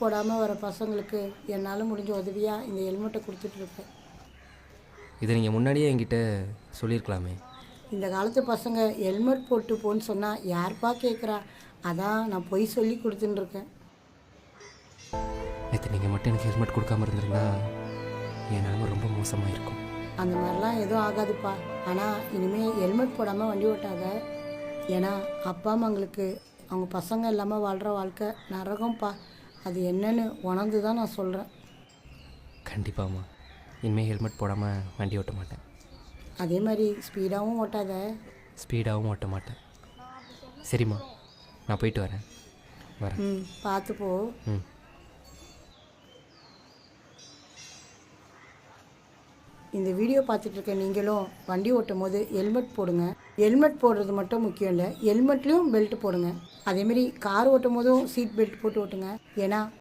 போடாமல் வர பசங்களுக்கு என்னால் முடிஞ்ச உதவியாக இந்த ஹெல்மெட்டை கொடுத்துட்ருப்பேன். இதை நீங்கள் முன்னாடியே என்கிட்ட சொல்லியிருக்கலாமே. இந்த காலத்து பசங்க ஹெல்மெட் போட்டு போன்னு சொன்னால் யார்ப்பா கேட்குறா? அதான் நான் பொய் சொல்லி கொடுத்துட்டுருக்கேன். நேற்று நீங்கள் மட்டும் எனக்கு ஹெல்மெட் கொடுக்காம இருந்திருந்தா என் நிலைமை ரொம்ப மோசமாக இருக்கும். அந்த மாதிரிலாம் எதுவும் ஆகாதுப்பா. ஆனால் இனிமேல் ஹெல்மெட் போடாமல் வண்டி ஓட்டாத. ஏன்னா அப்பா அம்மாங்களுக்கு அவங்க பசங்க இல்லாமல் வாழ்கிற வாழ்க்கை நரகம்ப்பா. அது என்னன்னு உணர்ந்து தான் நான் சொல்கிறேன். கண்டிப்பாம்மா, இனிமேல் ஹெல்மெட் போடாமல் வண்டி ஓட்ட மாட்டேன். அதே மாதிரி ஸ்பீடாகவும் ஓட்டாத. ஸ்பீடாகவும் ஓட்ட மாட்டேன். சரிம்மா, நான் போயிட்டு வரேன். பார்த்து போ. இந்த வீடியோ பார்த்துட்ருக்க நீங்களும் வண்டி ஓட்டும் போது ஹெல்மெட் போடுங்க. ஹெல்மெட் போடுறது மட்டும் முக்கியம் இல்லை, ஹெல்மெட்லேயும் பெல்ட் போடுங்க. அதேமாரி கார் ஓட்டும் போதும் சீட் பெல்ட் போட்டு ஓட்டுங்க. ஏன்னா